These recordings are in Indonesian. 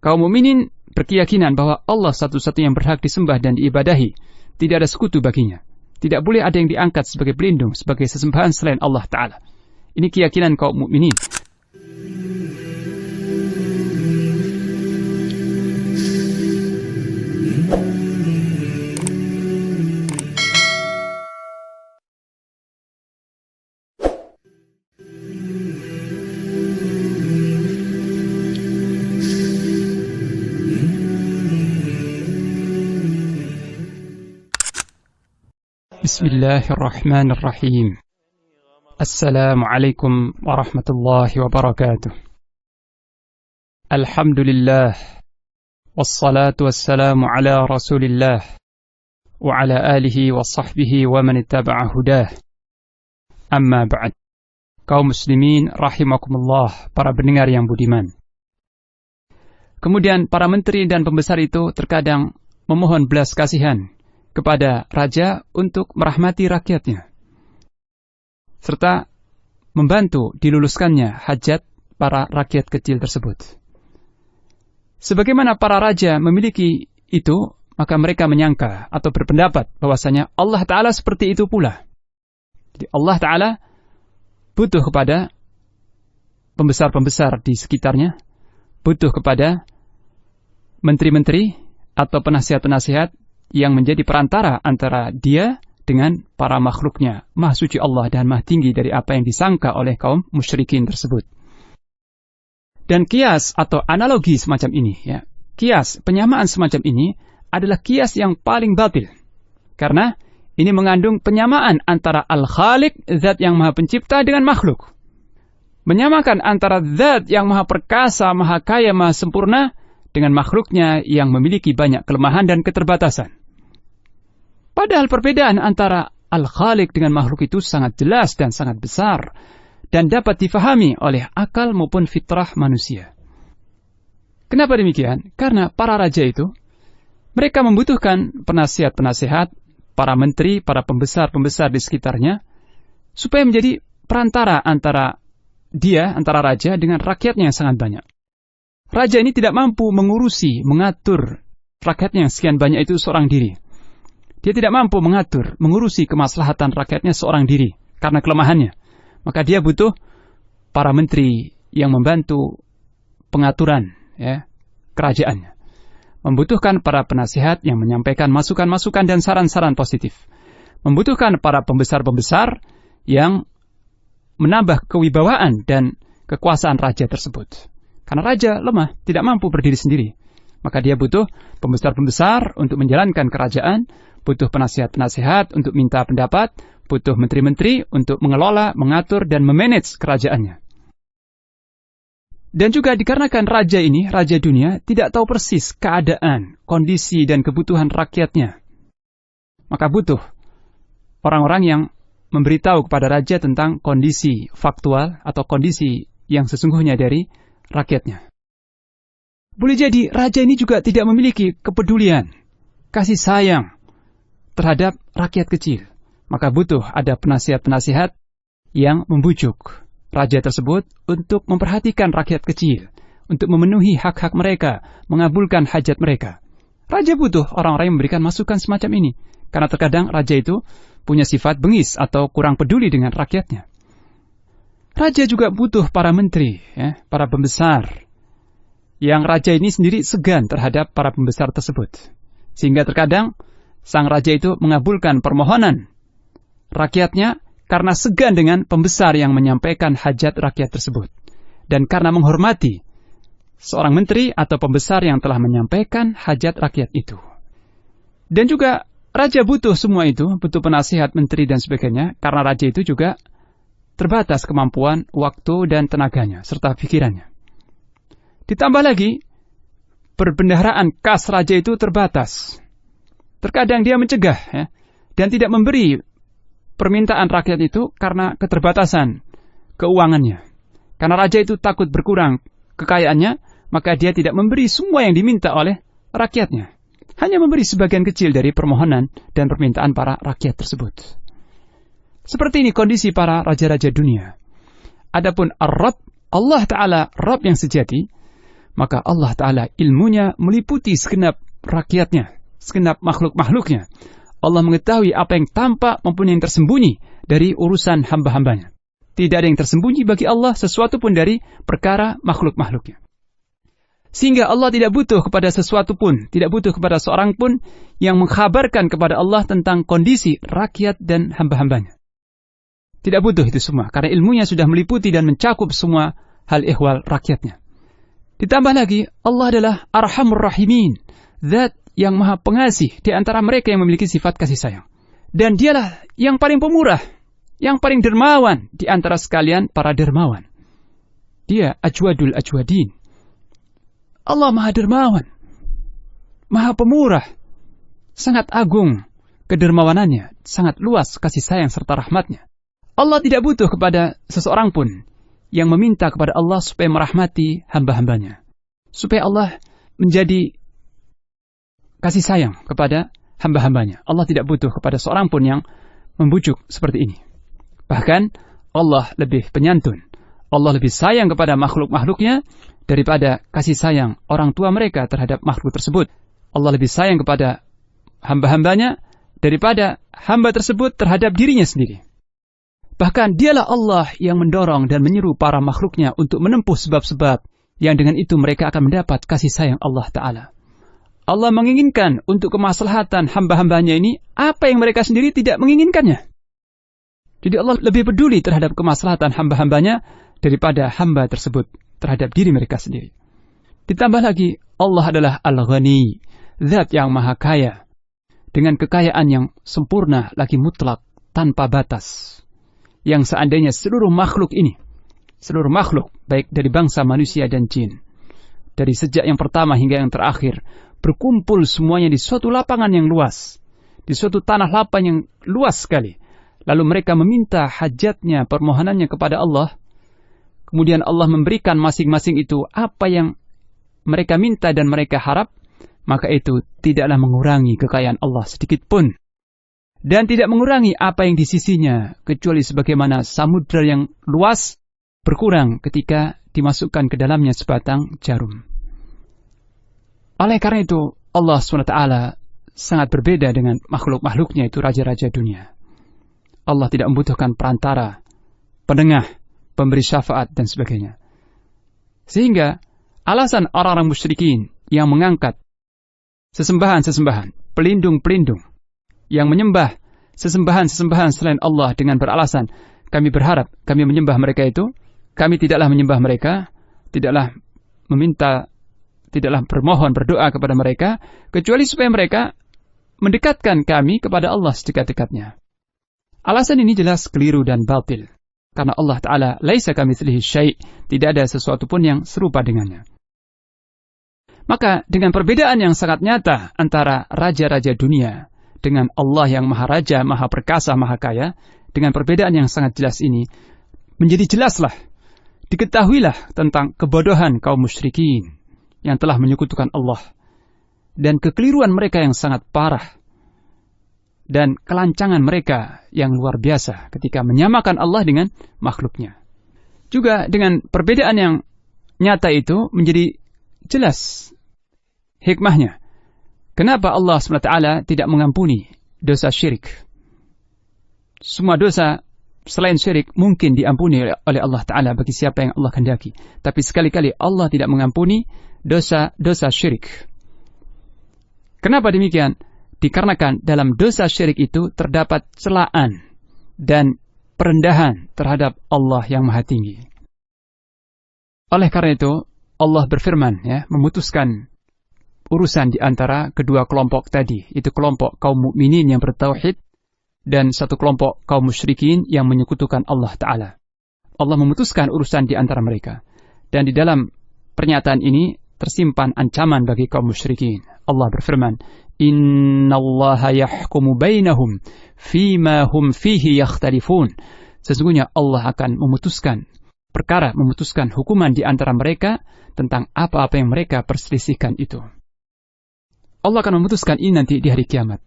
Kaum mukminin berkeyakinan bahwa Allah satu-satunya yang berhak disembah dan diibadahi. Tidak ada sekutu baginya. Tidak boleh ada yang diangkat sebagai pelindung, sebagai sesembahan selain Allah Ta'ala. Ini keyakinan kaum mukminin. Bismillahirrahmanirrahim. Assalamualaikum warahmatullahi wabarakatuh. Alhamdulillah. Wassalatu wassalamu ala rasulillah. Wa ala alihi wa sahbihi wa man ittaba'a hudah. Amma ba'd. Kaum muslimin rahimakumullah, para pendengar yang budiman. Kemudian para menteri dan pembesar itu terkadang memohon belas kasihan kepada raja untuk merahmati rakyatnya, serta membantu diluluskannya hajat para rakyat kecil tersebut. Sebagaimana para raja memiliki itu, maka mereka menyangka atau berpendapat bahwasanya Allah Ta'ala seperti itu pula. Jadi Allah Ta'ala butuh kepada pembesar-pembesar di sekitarnya, butuh kepada menteri-menteri atau penasihat-penasihat yang menjadi perantara antara dia dengan para makhluknya. Maha suci Allah dan maha tinggi dari apa yang disangka oleh kaum musyrikin tersebut. Dan kias atau analogi semacam ini, ya, kias, penyamaan semacam ini adalah kias yang paling batil. Karena ini mengandung penyamaan antara Al-Khaliq, zat yang maha pencipta, dengan makhluk. Menyamakan antara zat yang maha perkasa, maha kaya, maha sempurna, dengan makhluknya yang memiliki banyak kelemahan dan keterbatasan. Padahal perbedaan antara Al-Khaliq dengan makhluk itu sangat jelas dan sangat besar, dan dapat difahami oleh akal maupun fitrah manusia. Kenapa demikian? Karena para raja itu, mereka membutuhkan penasihat-penasihat, para menteri, para pembesar-pembesar di sekitarnya, supaya menjadi perantara antara raja dengan rakyatnya yang sangat banyak. Raja ini tidak mampu mengurusi, mengatur rakyatnya yang sekian banyak itu seorang diri. Dia tidak mampu mengatur, mengurusi kemaslahatan rakyatnya seorang diri karena kelemahannya. Maka dia butuh para menteri yang membantu pengaturan, ya, kerajaannya. Membutuhkan para penasihat yang menyampaikan masukan-masukan dan saran-saran positif. Membutuhkan para pembesar-pembesar yang menambah kewibawaan dan kekuasaan raja tersebut. Karena raja lemah, tidak mampu berdiri sendiri. Maka dia butuh pembesar-pembesar untuk menjalankan kerajaan, butuh penasihat-penasihat untuk minta pendapat, butuh menteri-menteri untuk mengelola, mengatur, dan memanage kerajaannya. Dan juga dikarenakan raja ini, raja dunia, tidak tahu persis keadaan, kondisi, dan kebutuhan rakyatnya. Maka butuh orang-orang yang memberitahu kepada raja tentang kondisi faktual atau kondisi yang sesungguhnya dari rakyatnya. Boleh jadi raja ini juga tidak memiliki kepedulian, kasih sayang terhadap rakyat kecil. Maka butuh ada penasihat-penasihat yang membujuk raja tersebut untuk memperhatikan rakyat kecil, untuk memenuhi hak-hak mereka, mengabulkan hajat mereka. Raja butuh orang-orang yang memberikan masukan semacam ini, karena terkadang raja itu punya sifat bengis atau kurang peduli dengan rakyatnya. Raja juga butuh para menteri, ya, para pembesar, yang raja ini sendiri segan terhadap para pembesar tersebut. Sehingga terkadang sang raja itu mengabulkan permohonan rakyatnya karena segan dengan pembesar yang menyampaikan hajat rakyat tersebut. Dan karena menghormati seorang menteri atau pembesar yang telah menyampaikan hajat rakyat itu. Dan juga raja butuh semua itu, butuh penasihat, menteri, dan sebagainya, karena raja itu juga terbatas kemampuan, waktu, dan tenaganya, serta pikirannya. Ditambah lagi, perbendaharaan kas raja itu terbatas. Terkadang dia mencegah, ya, dan tidak memberi permintaan rakyat itu karena keterbatasan keuangannya. Karena raja itu takut berkurang kekayaannya, maka dia tidak memberi semua yang diminta oleh rakyatnya. Hanya memberi sebagian kecil dari permohonan dan permintaan para rakyat tersebut. Seperti ini kondisi para raja-raja dunia. Adapun Ar-Rabb, Allah Ta'ala, Rabb yang sejati, Maka Allah Ta'ala ilmunya meliputi segenap rakyatnya, segenap makhluk-makhluknya. Allah mengetahui apa yang tampak maupun yang tersembunyi dari urusan hamba-hambanya. Tidak ada yang tersembunyi bagi Allah sesuatu pun dari perkara makhluk-makhluknya. Sehingga Allah tidak butuh kepada sesuatu pun, tidak butuh kepada seorang pun yang mengkhabarkan kepada Allah tentang kondisi rakyat dan hamba-hambanya. Tidak butuh itu semua, karena ilmunya sudah meliputi dan mencakup semua hal ihwal rakyatnya. Ditambah lagi, Allah adalah Arhamur Rahimin, Zat yang maha pengasih di antara mereka yang memiliki sifat kasih sayang. Dan dialah yang paling pemurah, yang paling dermawan di antara sekalian para dermawan. Dia Ajwadul Ajwadin. Allah maha dermawan, maha pemurah, sangat agung kedermawanannya, sangat luas kasih sayang serta rahmatnya. Allah tidak butuh kepada seseorang pun yang meminta kepada Allah supaya merahmati hamba-hambanya, supaya Allah menjadi kasih sayang kepada hamba-hambanya. Allah tidak butuh kepada seorang pun yang membujuk seperti ini. Bahkan Allah lebih penyantun, Allah lebih sayang kepada makhluk-makhluknya daripada kasih sayang orang tua mereka terhadap makhluk tersebut. Allah lebih sayang kepada hamba-hambanya daripada hamba tersebut terhadap dirinya sendiri. Bahkan dialah Allah yang mendorong dan menyeru para makhluknya untuk menempuh sebab-sebab yang dengan itu mereka akan mendapat kasih sayang Allah Ta'ala. Allah menginginkan untuk kemaslahatan hamba-hambanya ini apa yang mereka sendiri tidak menginginkannya. Jadi Allah lebih peduli terhadap kemaslahatan hamba-hambanya daripada hamba tersebut terhadap diri mereka sendiri. Ditambah lagi, Allah adalah Al-Ghani, Zat yang maha kaya, dengan kekayaan yang sempurna lagi mutlak, tanpa batas. Yang seandainya seluruh makhluk ini, seluruh makhluk, baik dari bangsa manusia dan jin, dari sejak yang pertama hingga yang terakhir, berkumpul semuanya di suatu lapangan yang luas, di suatu tanah lapang yang luas sekali. Lalu mereka meminta hajatnya, permohonannya kepada Allah. Kemudian Allah memberikan masing-masing itu apa yang mereka minta dan mereka harap, maka itu tidaklah mengurangi kekayaan Allah sedikit pun. Dan tidak mengurangi apa yang di sisinya, kecuali sebagaimana samudra yang luas berkurang ketika dimasukkan ke dalamnya sebatang jarum. Oleh karena itu, Allah SWT sangat berbeda dengan makhluk-makhluknya, itu raja-raja dunia. Allah tidak membutuhkan perantara, penengah, pemberi syafaat, dan sebagainya. Sehingga, alasan orang-orang musyrikin yang mengangkat sesembahan-sesembahan, pelindung-pelindung, yang menyembah sesembahan-sesembahan selain Allah dengan beralasan, kami berharap, kami menyembah mereka itu, kami tidaklah menyembah mereka, tidaklah meminta, tidaklah bermohon, berdoa kepada mereka, kecuali supaya mereka mendekatkan kami kepada Allah sedekat-dekatnya. Alasan ini jelas keliru dan batil. Karena Allah Ta'ala, laisa kamitslihi syai', tidak ada sesuatu pun yang serupa dengannya. Maka dengan perbedaan yang sangat nyata antara raja-raja dunia dengan Allah yang maha raja, maha perkasa, maha kaya, dengan perbedaan yang sangat jelas ini, menjadi jelaslah, diketahuilah tentang kebodohan kaum musyrikin yang telah menyekutukan Allah, dan kekeliruan mereka yang sangat parah, dan kelancangan mereka yang luar biasa ketika menyamakan Allah dengan makhluknya. Juga dengan perbedaan yang nyata itu menjadi jelas hikmahnya. Kenapa Allah SWT tidak mengampuni dosa syirik? Semua dosa selain syirik mungkin diampuni oleh Allah Ta'ala bagi siapa yang Allah kehendaki. Tapi sekali-kali Allah tidak mengampuni dosa syirik. Kenapa demikian? Dikarenakan dalam dosa syirik itu terdapat celaan dan perendahan terhadap Allah yang maha tinggi. Oleh karena itu, Allah berfirman, memutuskan urusan di antara kedua kelompok tadi, itu kelompok kaum mukminin yang bertauhid dan satu kelompok kaum musyrikin yang menyekutukan Allah Ta'ala. Allah memutuskan urusan di antara mereka. Dan di dalam pernyataan ini tersimpan ancaman bagi kaum musyrikin. Allah berfirman, Innallaha yahkumu bainahum fima hum fihi yakhtalifun. Sesungguhnya Allah akan memutuskan hukuman di antara mereka tentang apa-apa yang mereka perselisihkan itu. Allah akan memutuskan ini nanti di hari kiamat.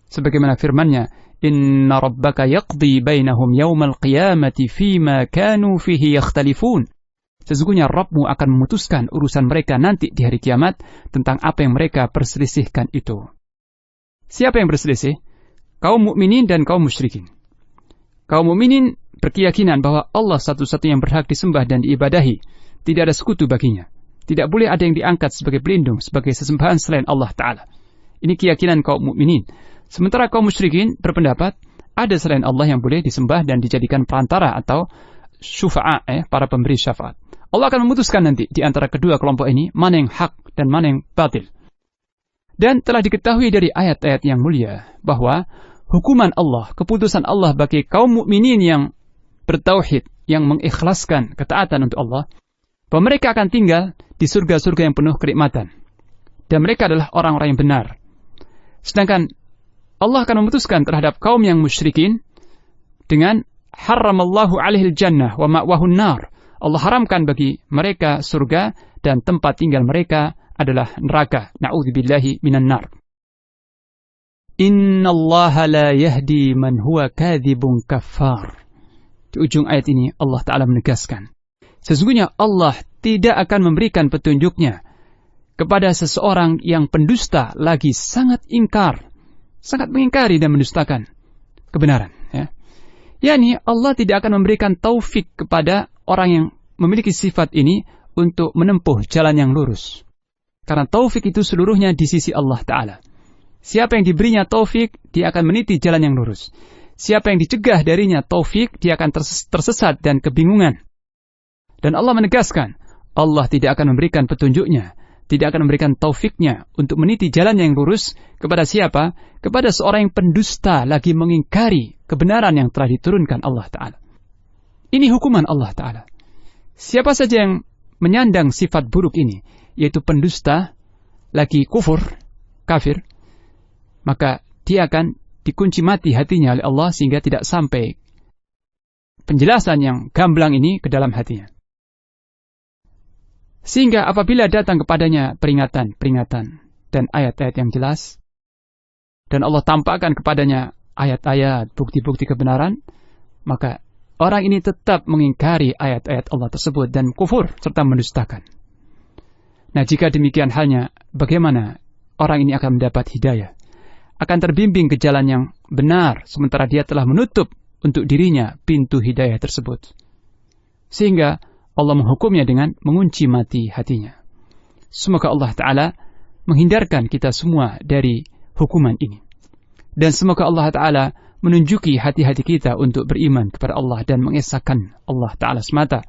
Sebagaimana firman-Nya, Inna rabbaka yaqdi bainahum yawmal qiyamati fima kanu fihi yakhtalifun. Sesungguhnya Rabbmu akan memutuskan urusan mereka nanti di hari kiamat tentang apa yang mereka perselisihkan itu. Siapa yang berselisih? Kaum mukminin dan kaum musyrikin. Kaum mukminin berkeyakinan bahwa Allah satu-satunya yang berhak disembah dan diibadahi. Tidak ada sekutu baginya. Tidak boleh ada yang diangkat sebagai pelindung, sebagai sesembahan selain Allah Ta'ala. Ini keyakinan kaum mukminin. Sementara kaum musyrikin berpendapat ada selain Allah yang boleh disembah dan dijadikan perantara atau syufa'a, para pemberi syafaat. Allah akan memutuskan nanti di antara kedua kelompok ini mana yang hak dan mana yang batil. Dan telah diketahui dari ayat-ayat yang mulia bahwa hukuman Allah, keputusan Allah bagi kaum mukminin yang bertauhid, yang mengikhlaskan ketaatan untuk Allah, bahwa mereka akan tinggal di surga-surga yang penuh kenikmatan. Dan mereka adalah orang-orang yang benar. Sedangkan Allah akan memutuskan terhadap kaum yang musyrikin dengan haramallahu alaihil jannah wa ma'wahun nar. Allah haramkan bagi mereka surga dan tempat tinggal mereka adalah neraka. Na'udzubillahi minan nar. Innallaha la yahdi man huwa kadzibun kaffar. Di ujung ayat ini Allah Ta'ala menegaskan, sesungguhnya Allah tidak akan memberikan petunjuknya kepada seseorang yang pendusta lagi sangat ingkar, sangat mengingkari dan mendustakan kebenaran. Yani Allah tidak akan memberikan taufik kepada orang yang memiliki sifat ini untuk menempuh jalan yang lurus. Karena taufik itu seluruhnya di sisi Allah Ta'ala. Siapa yang diberinya taufik, dia akan meniti jalan yang lurus. Siapa yang dicegah darinya taufik, dia akan tersesat dan kebingungan. Dan Allah menegaskan, Allah tidak akan memberikan petunjuknya, tidak akan memberikan taufiknya untuk meniti jalan yang lurus kepada siapa? Kepada seorang yang pendusta lagi mengingkari kebenaran yang telah diturunkan Allah Ta'ala. Ini hukuman Allah Ta'ala. Siapa saja yang menyandang sifat buruk ini, yaitu pendusta, lagi kafir, maka dia akan dikunci mati hatinya oleh Allah sehingga tidak sampai penjelasan yang gamblang ini ke dalam hatinya. Sehingga apabila datang kepadanya peringatan dan ayat-ayat yang jelas, dan Allah tampakkan kepadanya ayat-ayat, bukti-bukti kebenaran, maka orang ini tetap mengingkari ayat-ayat Allah tersebut dan kufur serta mendustakan. Nah, jika demikian halnya, bagaimana orang ini akan mendapat hidayah? Akan terbimbing ke jalan yang benar, sementara dia telah menutup untuk dirinya pintu hidayah tersebut. Sehingga Allah menghukumnya dengan mengunci mati hatinya. Semoga Allah Ta'ala menghindarkan kita semua dari hukuman ini. Dan semoga Allah Ta'ala menunjuki hati-hati kita untuk beriman kepada Allah dan mengesahkan Allah Ta'ala semata,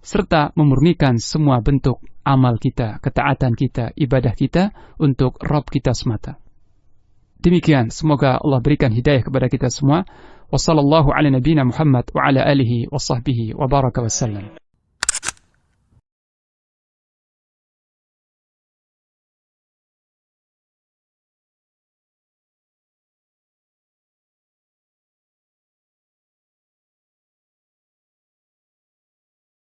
serta memurnikan semua bentuk amal kita, ketaatan kita, ibadah kita untuk Rabb kita semata. Demikian, semoga Allah berikan hidayah kepada kita semua. Wassallallahu ala nabiyina Muhammad wa ala alihi wa sahbihi wa baraka wa sallam.